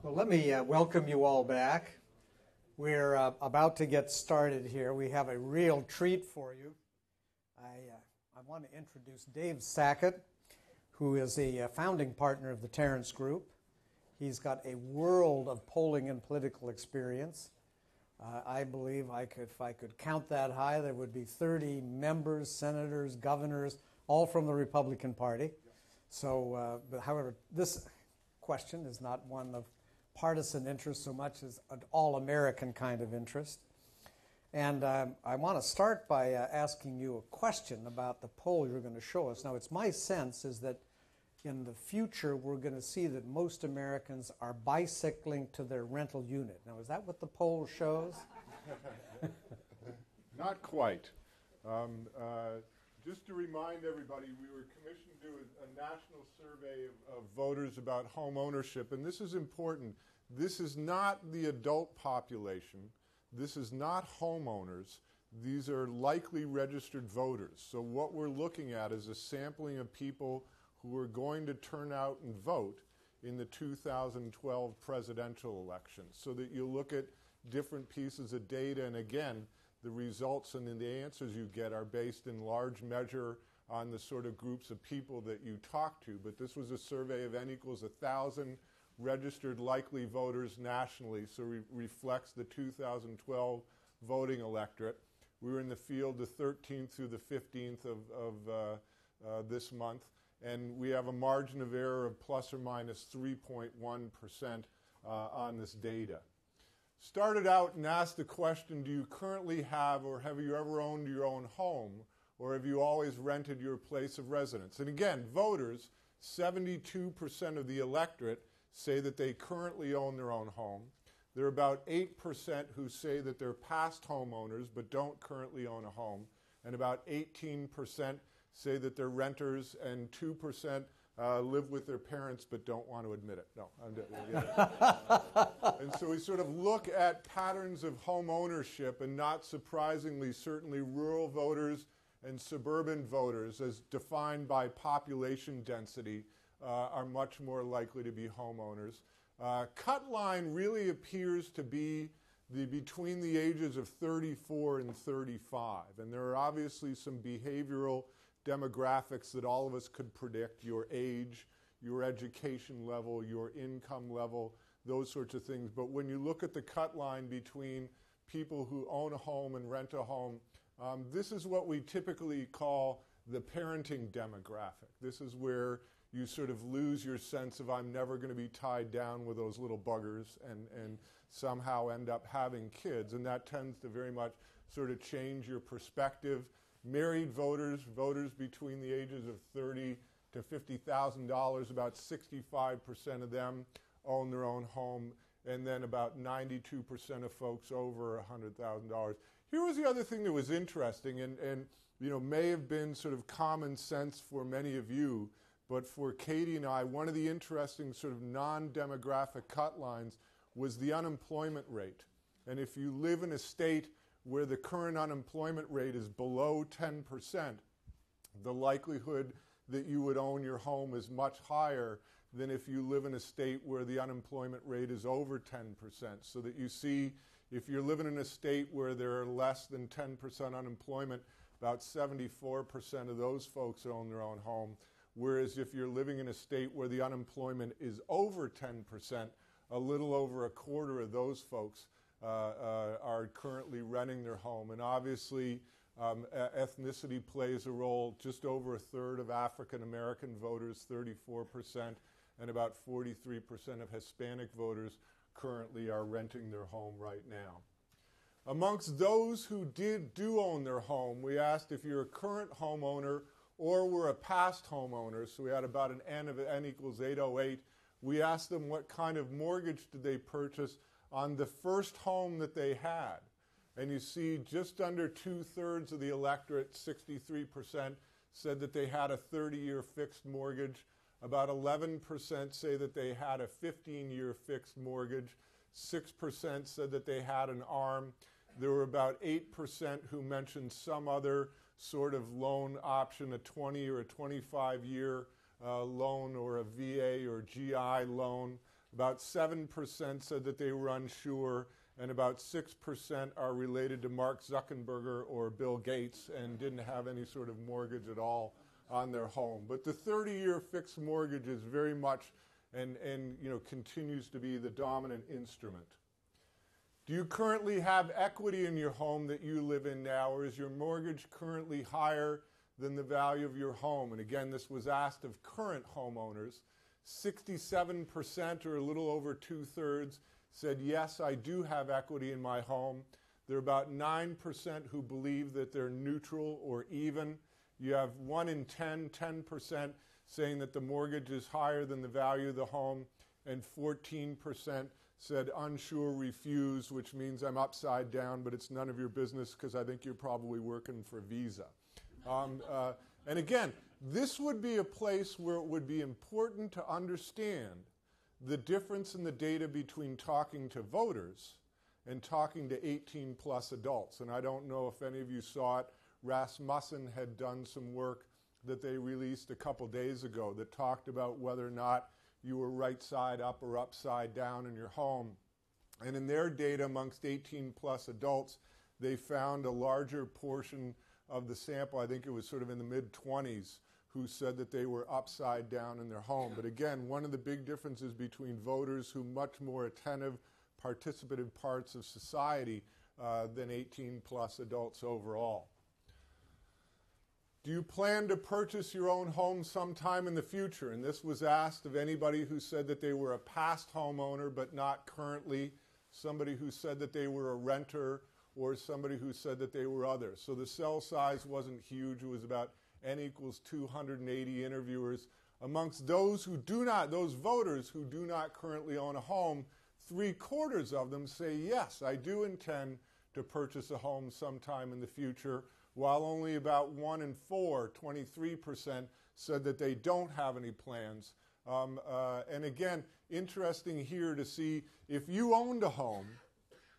Well, let me welcome you all back. We're about to get started here. We have a real treat for you. I want to introduce Dave Sackett, who is a founding partner of the Terrence Group. He's got a world of polling and political experience. I believe if I could count that high, there would be 30 members, senators, governors, all from the Republican Party. So, but however, this question is not one of partisan interest so much as an all-American kind of interest. And I want to start by asking you a question about the poll you're going to show us. Now, it's my sense is that in the future, we're going to see that most Americans are bicycling to their rental unit. Now, is that what the poll shows? Not quite. Just to remind everybody, we were commissioned to do a national survey of voters about home ownership, and this is important. This is not the adult population. This is not homeowners. These are likely registered voters. So what we're looking at is a sampling of people who are going to turn out and vote in the 2012 presidential election, so that you look at different pieces of data, and again, the results and the answers you get are based in large measure on the sort of groups of people that you talk to. But this was a survey of N equals 1,000 registered likely voters nationally, so reflects the 2012 voting electorate. We were in the field the 13th through the 15th of this month, and we have a margin of error of plus or minus 3.1% on this data. Started out and asked the question, do you currently have or have you ever owned your own home, or have you always rented your place of residence? And again, voters, 72% of the electorate say that they currently own their own home. There are about 8% who say that they're past homeowners but don't currently own a home, and about 18% say that they're renters, and 2% live with their parents but don't want to admit it. No, And so we sort of look at patterns of home ownership, and not surprisingly, certainly rural voters and suburban voters, as defined by population density, are much more likely to be homeowners. Cut line really appears to be between the ages of 34 and 35, and there are obviously some behavioral demographics that all of us could predict: your age, your education level, your income level, those sorts of things. But when you look at the cut line between people who own a home and rent a home, this is what we typically call the parenting demographic. This is where you sort of lose your sense of I'm never going to be tied down with those little buggers and somehow end up having kids. And that tends to very much sort of change your perspective. Married voters, voters between the ages of $30,000 to $50,000, about 65% of them own their own home, and then about 92% of folks over $100,000. Here was the other thing that was interesting, and may have been sort of common sense for many of you, but for Katie and I, one of the interesting sort of non-demographic cut lines was the unemployment rate. And if you live in a state where the current unemployment rate is below 10%, the likelihood that you would own your home is much higher than if you live in a state where the unemployment rate is over 10%. So that you see, if you're living in a state where there are less than 10% unemployment, about 74% of those folks own their own home. Whereas if you're living in a state where the unemployment is over 10%, a little over a quarter of those folks are currently renting their home. And obviously, ethnicity plays a role. Just over a third of African American voters, 34%, and about 43% of Hispanic voters currently are renting their home right now. Amongst those who do own their home, we asked if you're a current homeowner or were a past homeowner, so we had about an N of N equals 808. We asked them what kind of mortgage did they purchase on the first home that they had. And you see just under 2/3 of the electorate, 63%, said that they had a 30-year fixed mortgage. About 11% say that they had a 15-year fixed mortgage. 6% said that they had an ARM. There were about 8% who mentioned some other sort of loan option, a 20 or a 25-year loan or a VA or GI loan. About 7% said that they were unsure, and about 6% are related to Mark Zuckerberg or Bill Gates and didn't have any sort of mortgage at all on their home. But the 30-year fixed mortgage is very much and continues to be the dominant instrument. Do you currently have equity in your home that you live in now, or is your mortgage currently higher than the value of your home? And again, this was asked of current homeowners. 67%, or a little over 2/3, said, yes, I do have equity in my home. There are about 9% who believe that they're neutral or even. You have 1 in 10% saying that the mortgage is higher than the value of the home, and 14% said unsure, refuse, which means I'm upside down, but it's none of your business because I think you're probably working for Visa. And again, this would be a place where it would be important to understand the difference in the data between talking to voters and talking to 18-plus adults. And I don't know if any of you saw it. Rasmussen had done some work that they released a couple days ago that talked about whether or not you were right side up or upside down in your home. And in their data amongst 18-plus adults, they found a larger portion of the sample, I think it was sort of in the mid-20s, who said that they were upside down in their home. But again, one of the big differences between voters who much more attentive, participative parts of society than 18-plus adults overall. Do you plan to purchase your own home sometime in the future? And this was asked of anybody who said that they were a past homeowner but not currently, somebody who said that they were a renter, or somebody who said that they were others. So the cell size wasn't huge. It was about N equals 280 interviewers. Amongst those voters who do not currently own a home, 3/4 of them say, yes, I do intend to purchase a home sometime in the future, while only about 1 in 4, 23%, said that they don't have any plans. And again, interesting here to see if you owned a home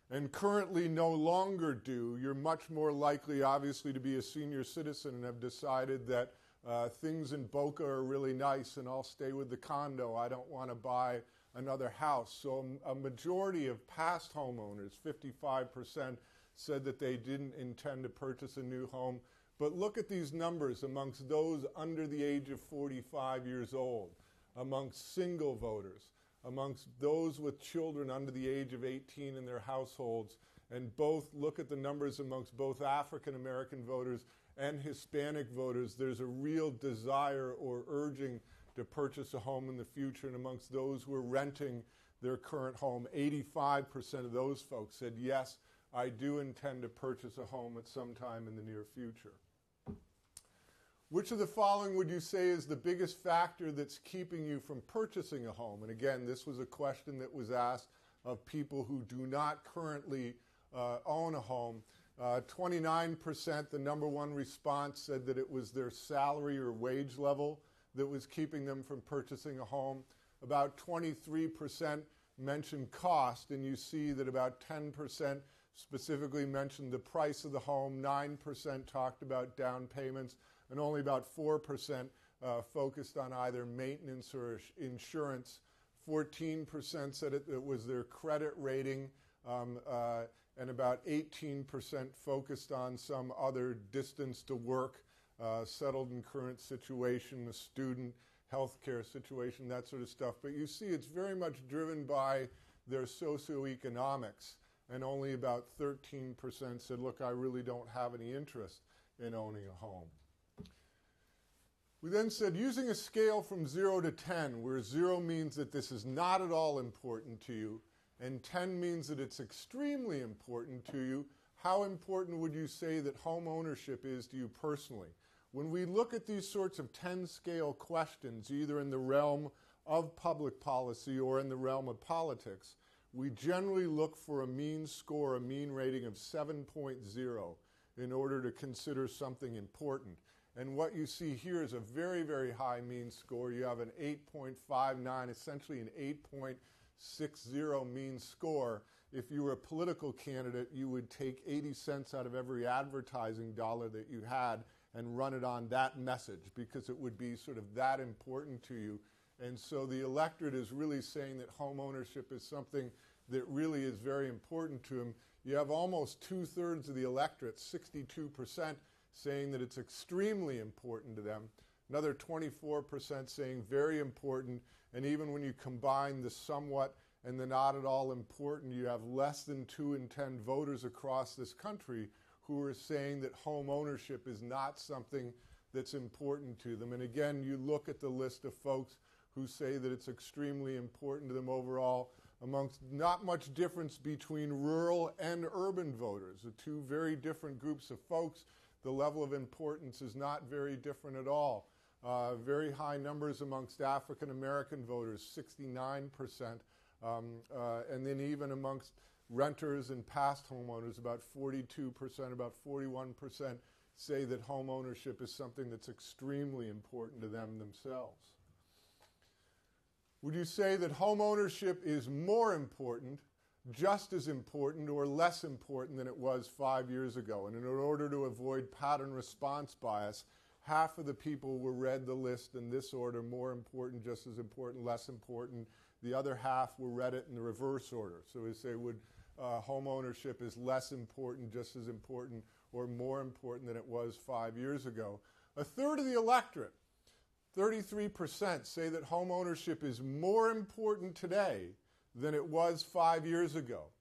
and currently no longer do, you're much more likely, obviously, to be a senior citizen and have decided that things in Boca are really nice and I'll stay with the condo. I don't want to buy another house. So a majority of past homeowners, 55%, said that they didn't intend to purchase a new home. But look at these numbers amongst those under the age of 45 years old, amongst single voters, amongst those with children under the age of 18 in their households, and both look at the numbers amongst both African American voters and Hispanic voters. There's a real desire or urging to purchase a home in the future, and amongst those who are renting their current home, 85% of those folks said, yes, I do intend to purchase a home at some time in the near future. Which of the following would you say is the biggest factor that's keeping you from purchasing a home? And again, this was a question that was asked of people who do not currently own a home. 29%, the number one response, said that it was their salary or wage level that was keeping them from purchasing a home. About 23% mentioned cost, and you see that about 10% specifically mentioned the price of the home, 9% talked about down payments, and only about 4% focused on either maintenance or insurance. 14% said it was their credit rating, and about 18% focused on some other distance to work, settled in current situation, a student, healthcare situation, that sort of stuff. But you see it's very much driven by their socioeconomics, and only about 13% said, look, I really don't have any interest in owning a home. We then said, using a scale from 0 to 10, where 0 means that this is not at all important to you, and 10 means that it's extremely important to you, how important would you say that home ownership is to you personally? When we look at these sorts of 10-scale questions, either in the realm of public policy or in the realm of politics, we generally look for a mean score, a mean rating of 7.0 in order to consider something important. And what you see here is a very, very high mean score. You have an 8.59, essentially an 8.60 mean score. If you were a political candidate, you would take 80 cents out of every advertising dollar that you had and run it on that message, because it would be sort of that important to you. And so the electorate is really saying that home ownership is something that really is very important to them. You have almost 2/3 of the electorate, 62%, saying that it's extremely important to them. Another 24% saying very important. And even when you combine the somewhat and the not at all important, you have less than 2 in 10 voters across this country who are saying that home ownership is not something that's important to them. And again, you look at the list of folks who say that it's extremely important to them overall, amongst not much difference between rural and urban voters. The two very different groups of folks. The level of importance is not very different at all. Very high numbers amongst African American voters, 69%. And then even amongst renters and past homeowners, about 42%, about 41% say that home ownership is something that's extremely important to them themselves. Would you say that home ownership is more important, just as important, or less important than it was 5 years ago? And in order to avoid pattern response bias, half of the people were read the list in this order: more important, just as important, less important. The other half were read it in the reverse order. So we say, would home ownership is less important, just as important, or more important than it was 5 years ago? A third of the electorate, 33%, say that home ownership is more important today than it was 5 years ago.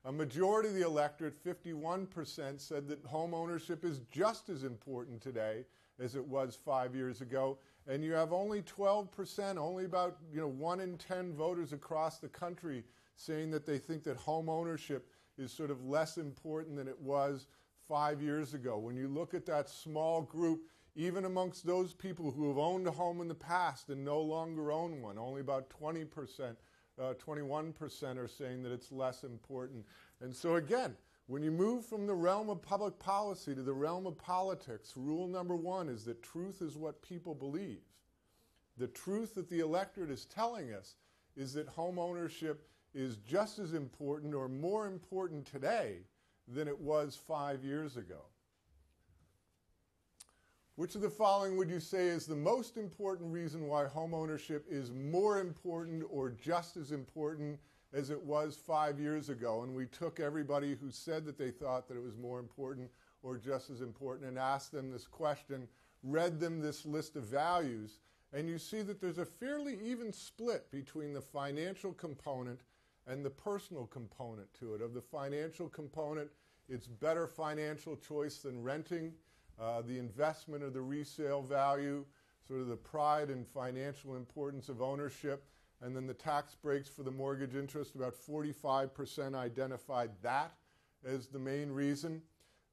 A majority of the electorate, 51%, said that home ownership is just as important today as it was 5 years ago. And you have only 12%, only about 1 in 10 voters across the country saying that they think that home ownership is sort of less important than it was 5 years ago. When you look at that small group, even amongst those people who have owned a home in the past and no longer own one, only about 20%, 21% are saying that it's less important. And so again, when you move from the realm of public policy to the realm of politics, rule number 1 is that truth is what people believe. The truth that the electorate is telling us is that home ownership is just as important or more important today than it was 5 years ago. Which of the following would you say is the most important reason why home ownership is more important or just as important as it was 5 years ago? And we took everybody who said that they thought that it was more important or just as important and asked them this question, read them this list of values, and you see that there's a fairly even split between the financial component and the personal component to it. Of the financial component, it's better financial choice than renting. The investment of the resale value, sort of the pride and financial importance of ownership, and then the tax breaks for the mortgage interest, about 45% identified that as the main reason.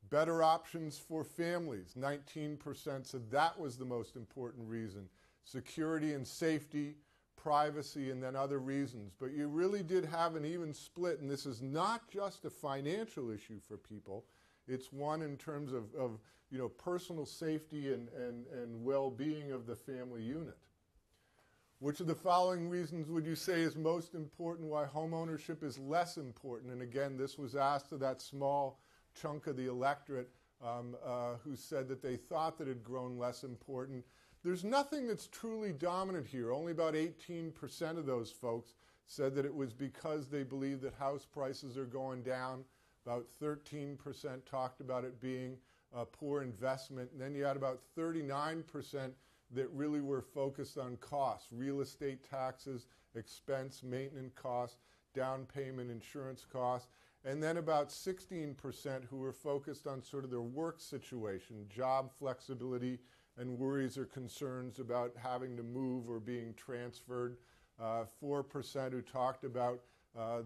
Better options for families, 19% said that was the most important reason. Security and safety, privacy, and then other reasons. But you really did have an even split, and this is not just a financial issue for people. It's one in terms of personal safety and well-being of the family unit. Which of the following reasons would you say is most important why home ownership is less important? And again, this was asked to that small chunk of the electorate who said that they thought that it had grown less important. There's nothing that's truly dominant here. Only about 18% of those folks said that it was because they believe that house prices are going down. About 13% talked about it being a poor investment. And then you had about 39% that really were focused on costs, real estate taxes, expense, maintenance costs, down payment, insurance costs. And then about 16% who were focused on sort of their work situation, job flexibility, and worries or concerns about having to move or being transferred. 4% who talked about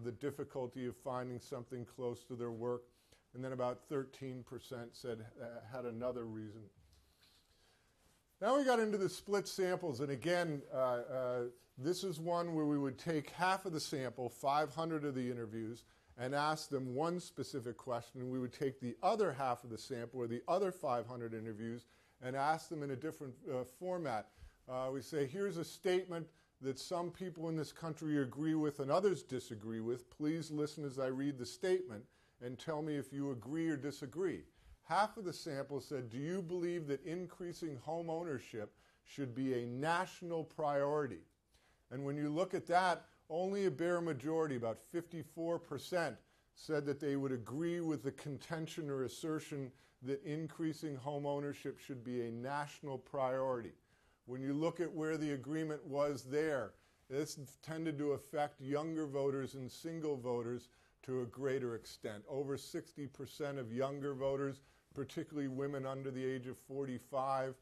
the difficulty of finding something close to their work, and then about 13% said had another reason. Now we got into the split samples, and again, this is one where we would take half of the sample, 500 of the interviews, and ask them one specific question, and we would take the other half of the sample, or the other 500 interviews, and ask them in a different format. We say, here's a statement that some people in this country agree with and others disagree with. Please listen as I read the statement and tell me if you agree or disagree. Half of the sample said, do you believe that increasing home ownership should be a national priority? And when you look at that, only a bare majority, about 54%, said that they would agree with the contention or assertion that increasing home ownership should be a national priority. When you look at where the agreement was there, this tended to affect younger voters and single voters to a greater extent. Over 60% of younger voters, particularly women under the age of 45,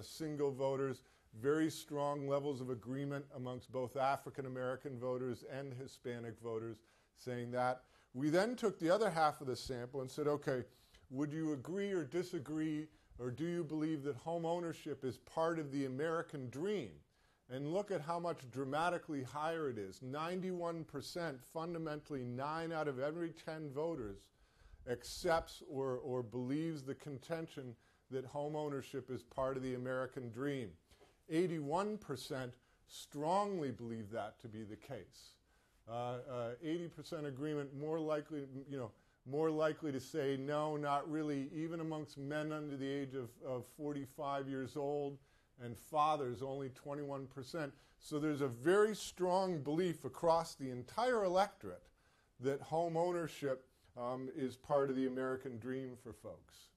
single voters, very strong levels of agreement amongst both African American voters and Hispanic voters saying that. We then took the other half of the sample and said, okay, would you agree or disagree, or do you believe that home ownership is part of the American dream? And look at how much dramatically higher it is. 91%, fundamentally 9 out of every 10 voters accepts or believes the contention that home ownership is part of the American dream. 81% strongly believe that to be the case. 80% agreement, more likely to say no, not really, even amongst men under the age of 45 years old, and fathers, only 21%. So there's a very strong belief across the entire electorate that home ownership is part of the American dream for folks.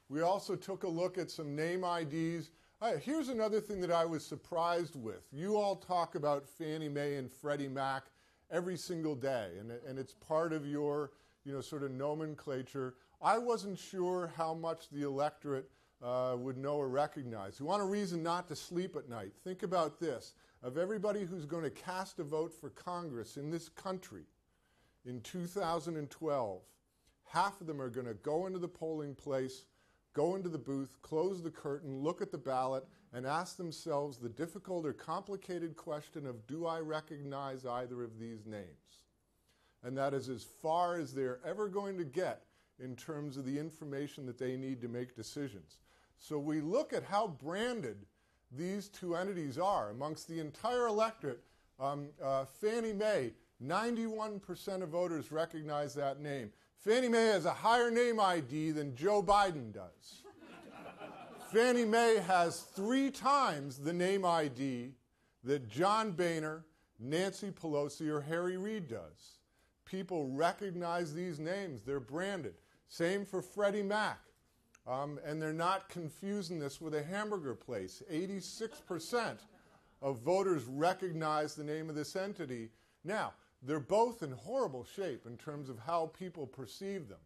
We also took a look at some name IDs. Here's another thing that I was surprised with. You all talk about Fannie Mae and Freddie Mac every single day, and it's part of your sort of nomenclature. I wasn't sure how much the electorate would know or recognize. You want a reason not to sleep at night. Think about this. Of everybody who's going to cast a vote for Congress in this country in 2012, half of them are going to go into the polling place, go into the booth, close the curtain, look at the ballot, and ask themselves the difficult or complicated question of, do I recognize either of these names? And that is as far as they're ever going to get in terms of the information that they need to make decisions. So we look at how branded these two entities are amongst the entire electorate. Fannie Mae, 91% of voters recognize that name. Fannie Mae has a higher name ID than Joe Biden does. Fannie Mae has 3 times the name ID that John Boehner, Nancy Pelosi, or Harry Reid does. People recognize these names. They're branded. Same for Freddie Mac. And they're not confusing this with a hamburger place. 86% of voters recognize the name of this entity. Now, they're both in horrible shape in terms of how people perceive them.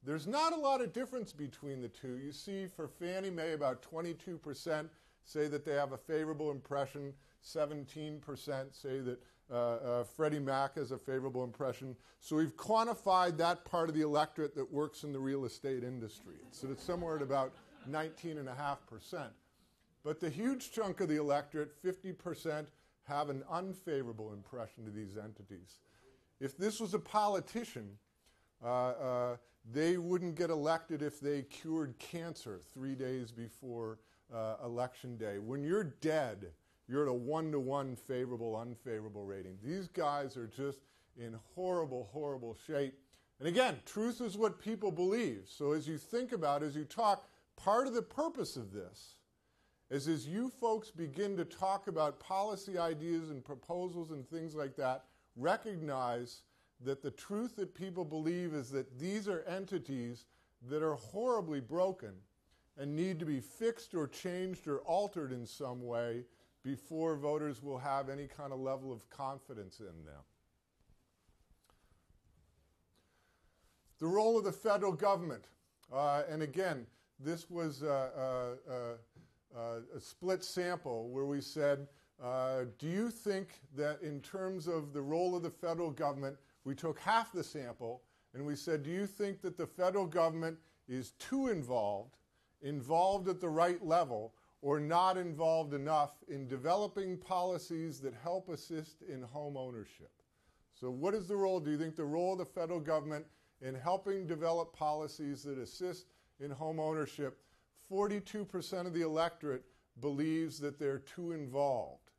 There's not a lot of difference between the two. You see for Fannie Mae about 22% say that they have a favorable impression, 17% say that Freddie Mac has a favorable impression. So we've quantified that part of the electorate that works in the real estate industry. So it's somewhere at about 19.5%. But the huge chunk of the electorate, 50%, have an unfavorable impression to these entities. If this was a politician, they wouldn't get elected if they cured cancer 3 days before Election Day. When you're dead, you're at a 1-to-1 favorable-unfavorable rating. These guys are just in horrible, horrible shape. And again, truth is what people believe. So as you think about, as you talk, part of the purpose of this is as you folks begin to talk about policy ideas and proposals and things like that, recognize that the truth that people believe is that these are entities that are horribly broken and need to be fixed or changed or altered in some way before voters will have any kind of level of confidence in them. The role of the federal government. And again, this was a split sample where we said, do you think that in terms of the role of the federal government, we took half the sample and we said, do you think that the federal government is too involved at the right level, or not involved enough in developing policies that help assist in home ownership? So what is the role? Do you think the role of the federal government in helping develop policies that assist in home ownership? 42% of the electorate believes that they're too involved.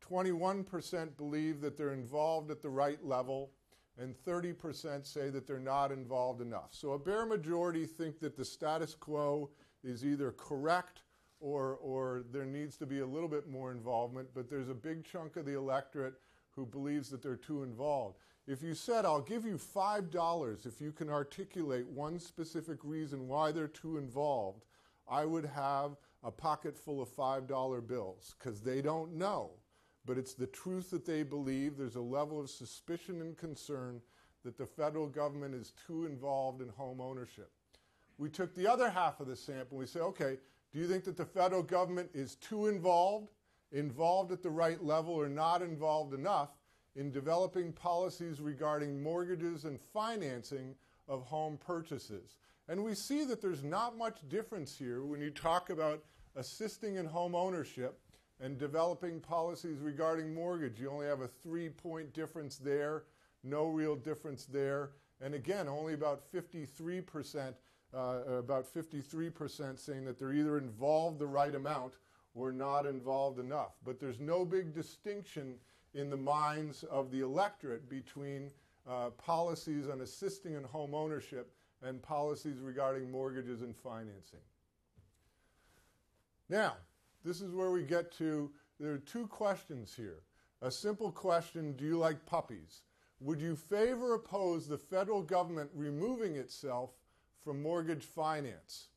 21% believe that they're involved at the right level, and 30% say that they're not involved enough. So a bare majority think that the status quo is either correct or there needs to be a little bit more involvement, but there's a big chunk of the electorate who believes that they're too involved. If you said, I'll give you $5 if you can articulate one specific reason why they're too involved, I would have a pocket full of $5 bills, because they don't know. But it's the truth that they believe. There's a level of suspicion and concern that the federal government is too involved in home ownership. We took the other half of the sample and we said, okay, do you think that the federal government is too involved at the right level, or not involved enough in developing policies regarding mortgages and financing of home purchases? And we see that there's not much difference here when you talk about assisting in home ownership and developing policies regarding mortgage. You only have a 3-point difference there, no real difference there. And again, only about 53% saying that they're either involved the right amount or not involved enough. But there's no big distinction in the minds of the electorate between policies on assisting in home ownership and policies regarding mortgages and financing. Now, this is where we get to, there are two questions here. A simple question, do you like puppies? Would you favor or oppose the federal government removing itself from mortgage finance?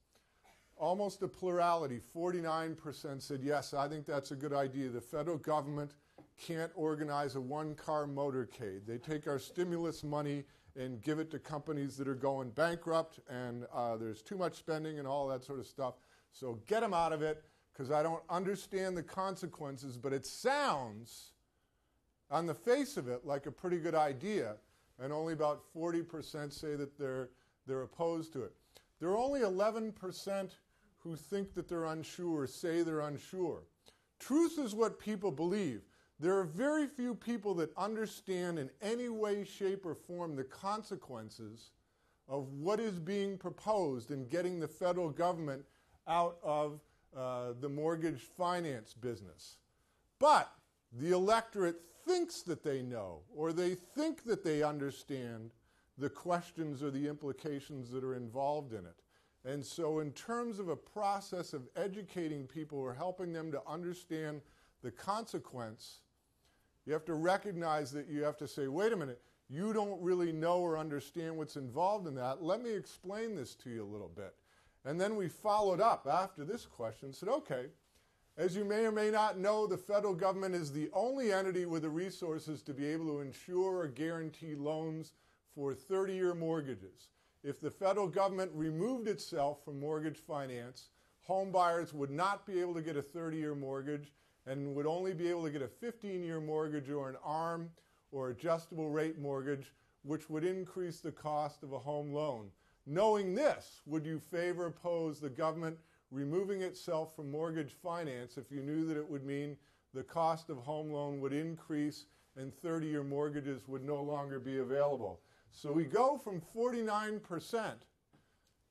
Almost a plurality, 49% said yes, I think that's a good idea. The federal government can't organize a one-car motorcade. They take our stimulus money and give it to companies that are going bankrupt, and there's too much spending and all that sort of stuff. So get them out of it, because I don't understand the consequences, but it sounds, on the face of it, like a pretty good idea, and only about 40% say that they're opposed to it. There are only 11% who think that they're unsure, say they're unsure. Truth is what people believe. There are very few people that understand in any way, shape, or form the consequences of what is being proposed in getting the federal government out of the mortgage finance business. But the electorate thinks that they know, or they think that they understand the questions or the implications that are involved in it. And so in terms of a process of educating people or helping them to understand the consequence, you have to recognize that you have to say, wait a minute, you don't really know or understand what's involved in that. Let me explain this to you a little bit. And then we followed up after this question and said, okay, as you may or may not know, the federal government is the only entity with the resources to be able to insure or guarantee loans for 30-year mortgages. If the federal government removed itself from mortgage finance, home buyers would not be able to get a 30-year mortgage and would only be able to get a 15-year mortgage or an ARM or adjustable rate mortgage, which would increase the cost of a home loan. Knowing this, would you favor or oppose the government removing itself from mortgage finance if you knew that it would mean the cost of home loan would increase and 30-year mortgages would no longer be available? So we go from 49%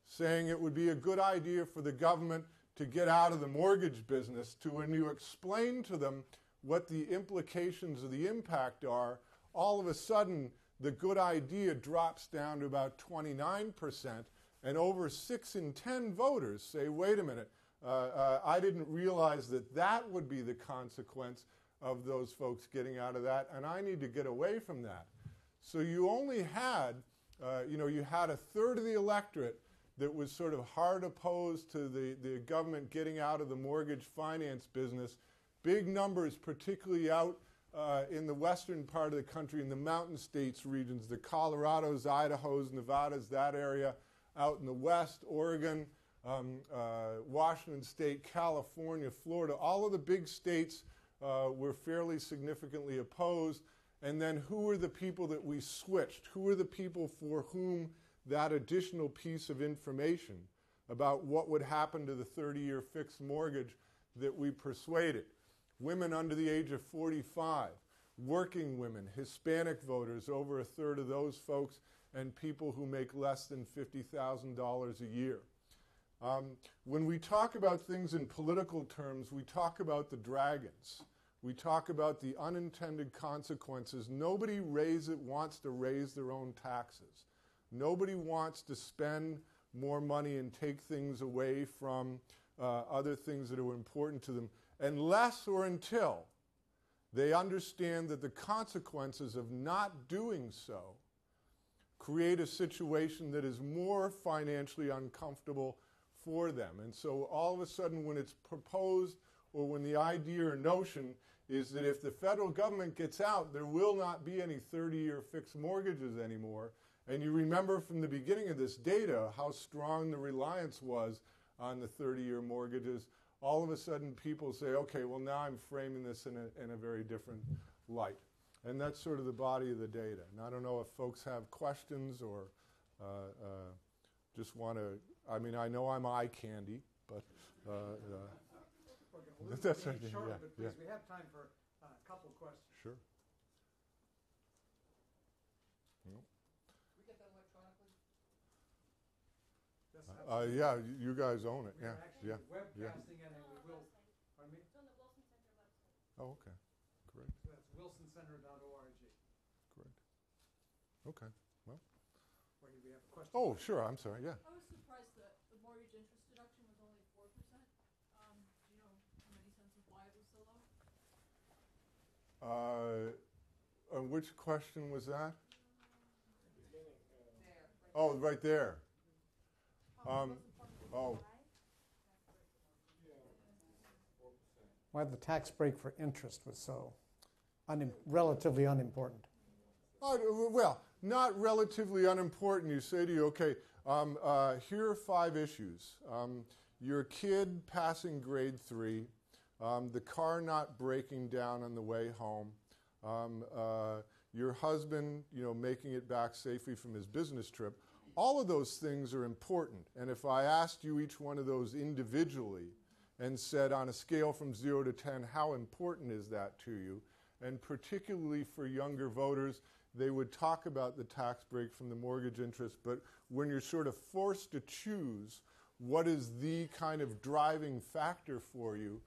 saying it would be a good idea for the government to get out of the mortgage business to, when you explain to them what the implications or the impact are, all of a sudden the good idea drops down to about 29%, and over 6 in 10 voters say, wait a minute, I didn't realize that that would be the consequence of those folks getting out of that, and I need to get away from that. So you only had, you had a third of the electorate that was sort of hard opposed to the government getting out of the mortgage finance business. Big numbers, particularly out in the western part of the country, in the mountain states regions, the Colorados, Idahos, Nevadas, that area. Out in the west, Oregon, Washington State, California, Florida, all of the big states were fairly significantly opposed. And then who were the people that we switched? Who were the people for whom that additional piece of information about what would happen to the 30-year fixed mortgage that we persuaded? Women under the age of 45, working women, Hispanic voters, over a third of those folks, and people who make less than $50,000 a year. When we talk about things in political terms, we talk about the dragons. We talk about the unintended consequences. Nobody wants to raise their own taxes. Nobody wants to spend more money and take things away from other things that are important to them, unless or until they understand that the consequences of not doing so create a situation that is more financially uncomfortable for them. And so all of a sudden when it's proposed, or when the idea or notion is that if the federal government gets out, there will not be any 30-year fixed mortgages anymore. And you remember from the beginning of this data how strong the reliance was on the 30-year mortgages. All of a sudden people say, okay, well now I'm framing this in a very different light. And that's sort of the body of the data. And I don't know if folks have questions or just want to, I mean, I know I'm eye candy, but that's right. Shortly, but please, we have time for a couple of questions. Sure. Can we get that electronically? Yeah, you guys own it. We're Yeah, actually webcasting it, and we will. Pardon me? It's on the Wilson Center website. Oh, okay. Great. So that's wilsoncenter.org. Great. Okay. Well. Or do we have a question? Oh, sure. I'm sorry. Yeah. I was surprised that the mortgage interest deduction was only 4%. Do you know, have any sense of why it was so low? Which question was that? There. Oh, right there. Oh. Why the tax break for interest was so relatively unimportant. Well, not relatively unimportant. You say to you, okay, here are 5 issues. Your kid passing grade 3, the car not breaking down on the way home, your husband, making it back safely from his business trip. All of those things are important. And if I asked you each one of those individually and said on a scale from 0 to 10, how important is that to you? And particularly for younger voters, they would talk about the tax break from the mortgage interest, but when you're sort of forced to choose what is the kind of driving factor for you,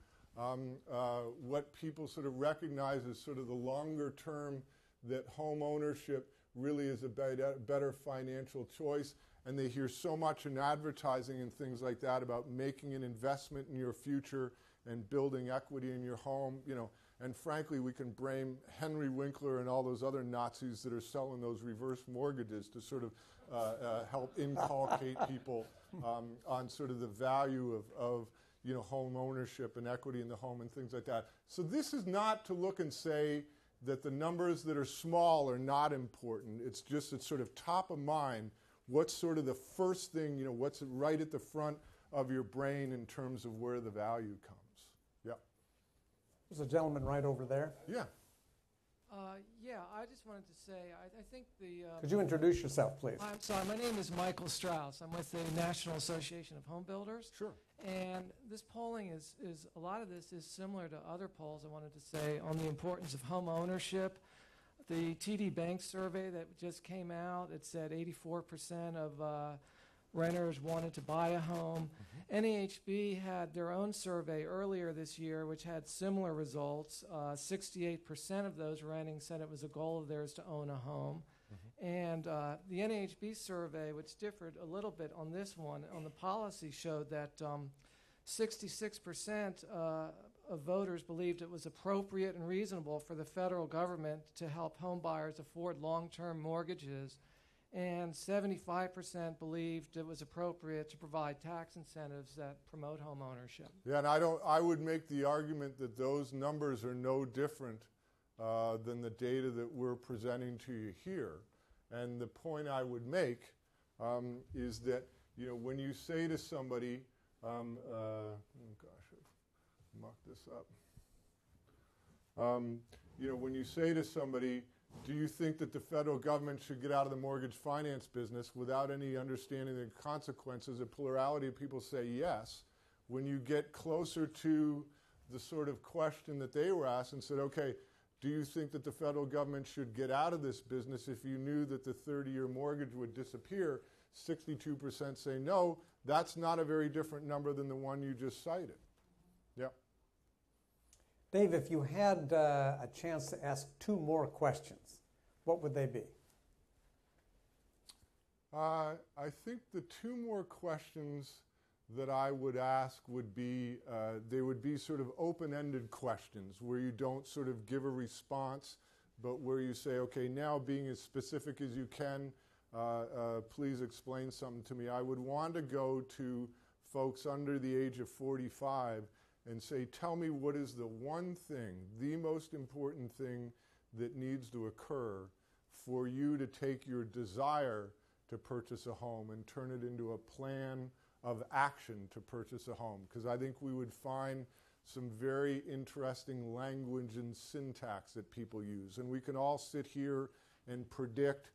what people sort of recognize as sort of the longer term that home ownership really is a better financial choice, and they hear so much in advertising and things like that about making an investment in your future and building equity in your home, and frankly, we can blame Henry Winkler and all those other Nazis that are selling those reverse mortgages to sort of help inculcate people on sort of the value of home ownership and equity in the home and things like that. So this is not to look and say that the numbers that are small are not important. It's just it's sort of top of mind. What's sort of the first thing, what's right at the front of your brain in terms of where the value comes. Yeah. There's a gentleman right over there. Yeah. Yeah, I just wanted to say, I think the... Could you introduce yourself, please? I'm sorry, my name is Michael Strauss. I'm with the National Association of Home Builders. Sure. And this polling is a lot of this is similar to other polls I wanted to say on the importance of home ownership. The TD Bank survey that just came out, it said 84% of renters wanted to buy a home. NAHB had their own survey earlier this year, which had similar results. 68% of those renting said it was a goal of theirs to own a home. And the NAHB survey, which differed a little bit on this one, on the policy, showed that 66% of voters believed it was appropriate and reasonable for the federal government to help home buyers afford long-term mortgages, and 75% believed it was appropriate to provide tax incentives that promote home ownership. Yeah, and I would make the argument that those numbers are no different than the data that we're presenting to you here. And the point I would make is that, when you say to somebody, oh gosh, I've mucked this up. When you say to somebody, do you think that the federal government should get out of the mortgage finance business, without any understanding of the consequences, a plurality of people say yes. When you get closer to the sort of question that they were asked and said, okay, do you think that the federal government should get out of this business if you knew that the 30-year mortgage would disappear? 62% say no. That's not a very different number than the one you just cited. Yeah. Dave, if you had a chance to ask 2 more questions, what would they be? I think the 2 more questions that I would ask would be, they would be sort of open-ended questions where you don't sort of give a response, but where you say, okay, now being as specific as you can, please explain something to me. I would want to go to folks under the age of 45 and say, tell me what is the one thing, the most important thing that needs to occur for you to take your desire to purchase a home and turn it into a plan of action to purchase a home. Because I think we would find some very interesting language and syntax that people use. And we can all sit here and predict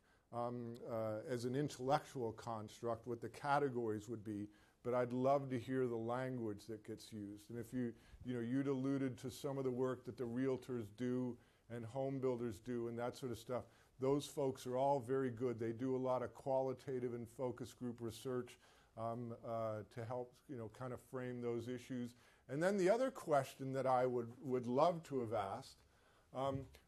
as an intellectual construct what the categories would be, but I'd love to hear the language that gets used. And if you'd alluded to some of the work that the realtors do and home builders do and that sort of stuff. Those folks are all very good. They do a lot of qualitative and focus group research to help kind of frame those issues. And then the other question that I would love to have asked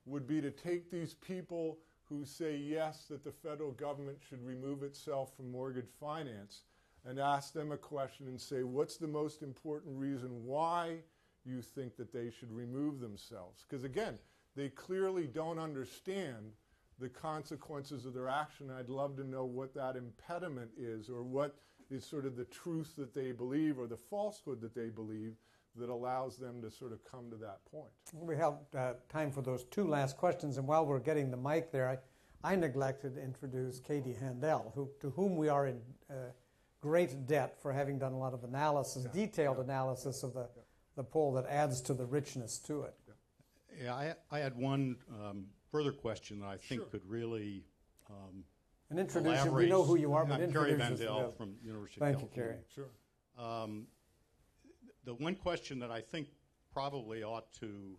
would be to take these people who say yes, that the federal government should remove itself from mortgage finance, and ask them a question and say, what's the most important reason why you think that they should remove themselves? Because again, they clearly don't understand the consequences of their action. I'd love to know what that impediment is, or what is sort of the truth that they believe or the falsehood that they believe that allows them to sort of come to that point. We have time for those two last questions, and while we're getting the mic there, I neglected to introduce Katie Handel, to whom we are in great debt for having done a lot of analysis, detailed analysis of the poll that adds to the richness to it. Yeah, I had one further question that I think could really and introduce you. We know who you are, but introduce Carrie yourself. Vandell from University Thank of you, California. Carrie. Sure. The one question that I think probably ought to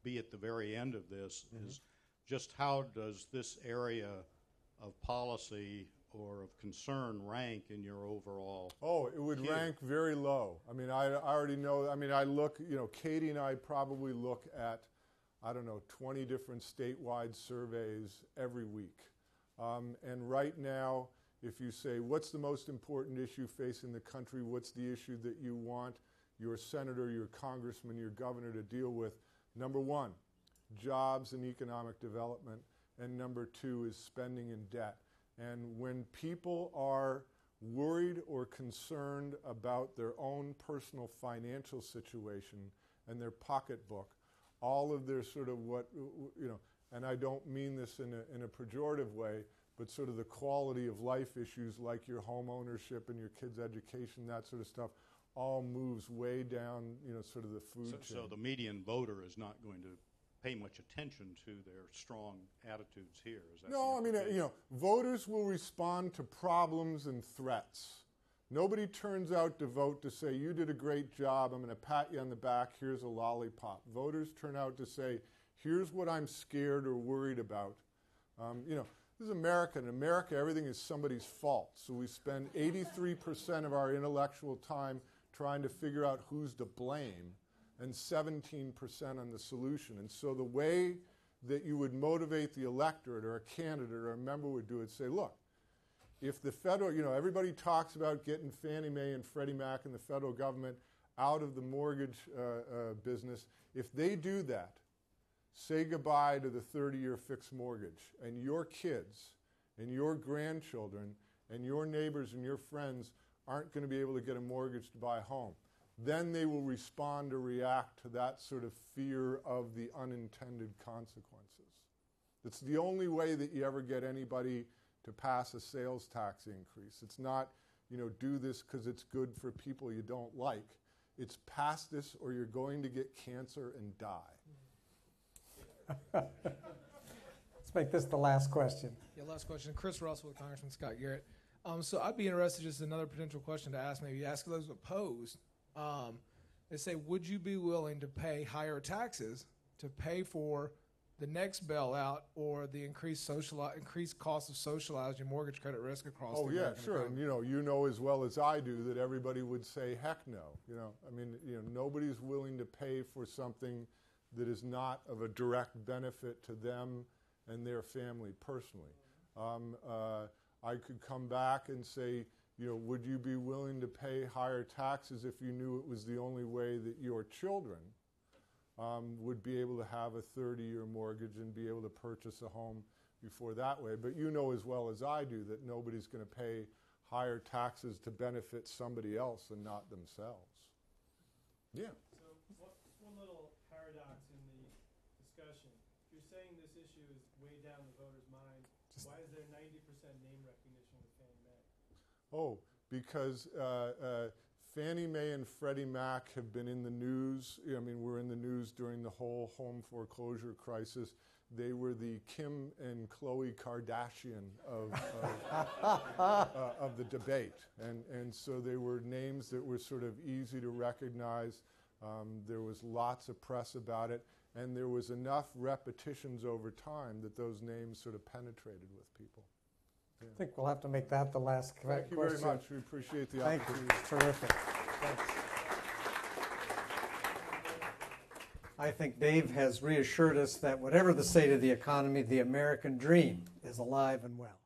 be at the very end of this is just how does this area of policy or of concern rank in your overall? Oh, it would rank very low. I mean, I already know. I mean, I look, Katie and I probably look at, 20 different statewide surveys every week. And right now, if you say, what's the most important issue facing the country? What's the issue that you want your senator, your congressman, your governor to deal with? Number one, jobs and economic development. And number two is spending and debt. And when people are worried or concerned about their own personal financial situation and their pocketbook, all of their sort of and I don't mean this in a pejorative way, but sort of the quality of life issues like your home ownership and your kids' education, that sort of stuff, all moves way down, sort of the food chain. So the median voter is not going to pay much attention to their strong attitudes here. Is that no, I mean, voters will respond to problems and threats. Nobody turns out to vote to say, you did a great job, I'm going to pat you on the back, here's a lollipop. Voters turn out to say, here's what I'm scared or worried about. This is America. In America, everything is somebody's fault. So we spend 83% of our intellectual time trying to figure out who's to blame and 17% on the solution. And so the way that you would motivate the electorate or a candidate or a member would do it, say, look, if the federal, everybody talks about getting Fannie Mae and Freddie Mac and the federal government out of the mortgage business. If they do that, say goodbye to the 30-year fixed mortgage, and your kids and your grandchildren and your neighbors and your friends aren't going to be able to get a mortgage to buy a home. Then they will respond or react to that sort of fear of the unintended consequences. It's the only way that you ever get anybody to pass a sales tax increase. It's not, do this because it's good for people you don't like. It's pass this or you're going to get cancer and die. Let's make this the last question. Yeah, last question. Chris Russell with Congressman Scott Garrett. So I'd be interested, just another potential question to ask, maybe ask those opposed. They say, would you be willing to pay higher taxes to pay for the next bailout or the increased cost of socializing mortgage credit risk across the American economy? And you know as well as I do that everybody would say, heck no. Nobody's willing to pay for something that is not of a direct benefit to them and their family personally. I could come back and say, would you be willing to pay higher taxes if you knew it was the only way that your children would be able to have a 30-year mortgage and be able to purchase a home before that way? But you know as well as I do that nobody's going to pay higher taxes to benefit somebody else and not themselves. Yeah. So one little paradox in the discussion. You're saying this issue is way down the voters' mind. Why is there 90% name recognition with Fannie Mae? Oh, because Fannie Mae and Freddie Mac have been in the news. I mean, we're in the news during the whole home foreclosure crisis. They were the Kim and Khloe Kardashian of the debate. And so they were names that were sort of easy to recognize. There was lots of press about it. And there was enough repetitions over time that those names sort of penetrated with people. Yeah. I think we'll have to make that the last question. Thank you very much. We appreciate the opportunity. Thank you. Terrific. Thanks. I think Dave has reassured us that whatever the state of the economy, the American dream is alive and well.